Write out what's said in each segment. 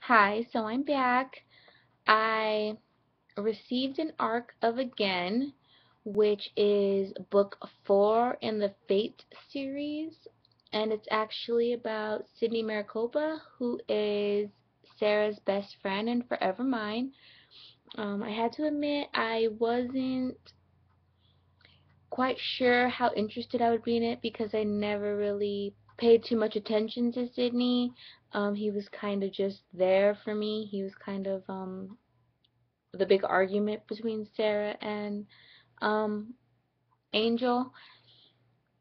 Hi, so I'm back. I received an arc of Again, which is book 4 in the Fate series, and it's actually about Sydney Maricopa, who is Sarah's best friend and forever mine. I had to admit I wasn't quite sure how interested I would be in it because I never really paid too much attention to Sydney. He was kind of just there for me. He was kind of the big argument between Sarah and um, Angel.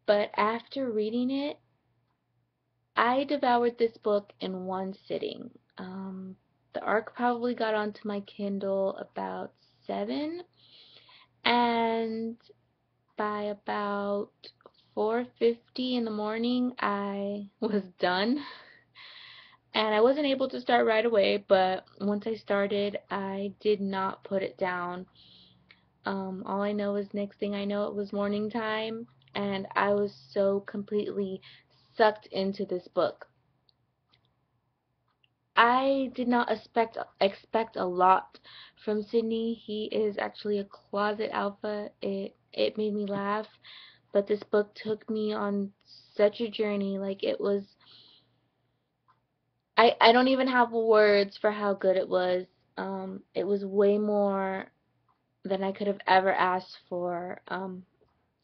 But after reading it, I devoured this book in one sitting. The arc probably got onto my Kindle about 7, and by about 4:50 in the morning, I was done. And I wasn't able to start right away, but once I started, I did not put it down. All I know is next thing I know it was morning time, and I was so completely sucked into this book. I did not expect a lot from Sydney. He is actually a closet alpha. It made me laugh, but this book took me on such a journey. Like I don't even have words for how good it was. It was way more than I could have ever asked for.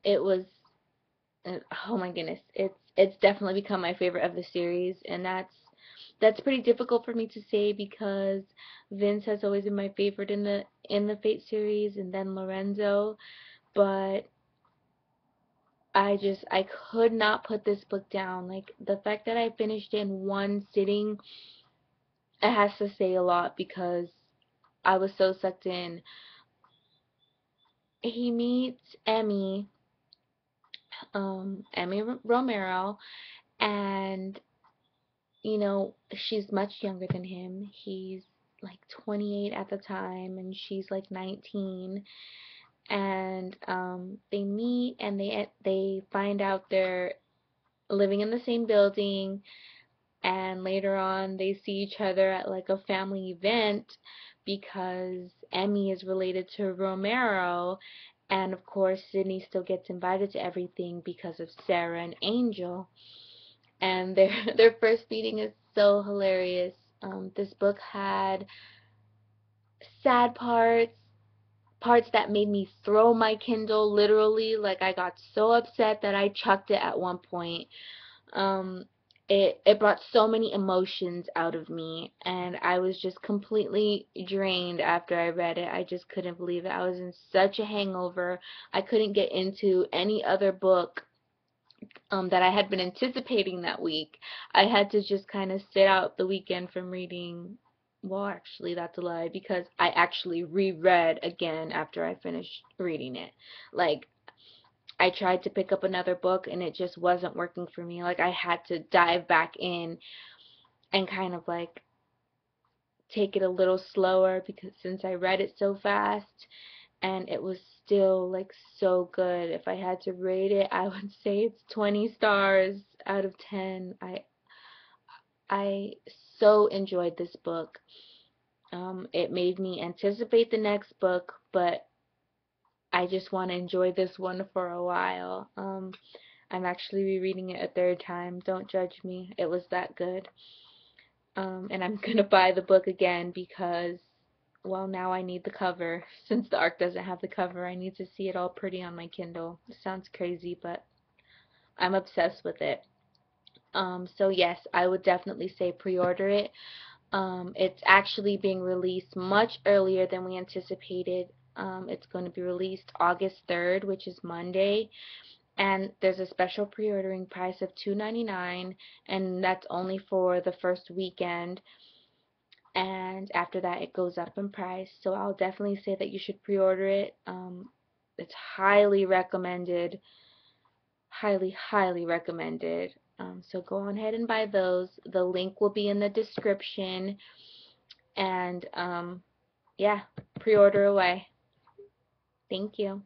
It was oh my goodness, it's definitely become my favorite of the series, and that's pretty difficult for me to say because Vince has always been my favorite in the Fate series, and then Lorenzo, but I could not put this book down. Like the fact that I finished it in one sitting, it has to say a lot because I was so sucked in. He meets Emmy Romero, and she's much younger than him. He's like 28 at the time, and she's like 19. And they meet, and they find out they're living in the same building. And later on, they see each other at like a family event because Emmy is related to Romero. And of course, Sydney still gets invited to everything because of Sarah and Angel, and their their first meeting is so hilarious. This book had sad parts that made me throw my Kindle literally. Like I got so upset that I chucked it at one point. Um, it brought so many emotions out of me, and I was just completely drained after I read it. I just couldn't believe it. I was in such a hangover. I couldn't get into any other book that I had been anticipating that week. I had to just kind of sit out the weekend from reading. Well, actually, that's a lie because I actually reread again after I finished reading it. Like, I tried to pick up another book and it just wasn't working for me. Like, I had to dive back in and kind of like take it a little slower because since I read it so fast, and it was still like so good. If I had to rate it, I would say it's 20 stars out of 10. I so enjoyed this book. It made me anticipate the next book, but I just want to enjoy this one for a while. I'm actually rereading it a third time. Don't judge me. It was that good. And I'm gonna buy the book again because, well, now I need the cover. Since the ARC doesn't have the cover, I need to see it all pretty on my Kindle. It sounds crazy, but I'm obsessed with it. So yes, I would definitely say pre-order it. It's actually being released much earlier than we anticipated. It's going to be released August 3rd, which is Monday, and there's a special pre-ordering price of $2.99, and that's only for the first weekend, and after that it goes up in price. So I'll definitely say that you should pre-order it. It's highly recommended, highly recommended. So go on ahead and buy those. The link will be in the description, and yeah, pre-order away. Thank you.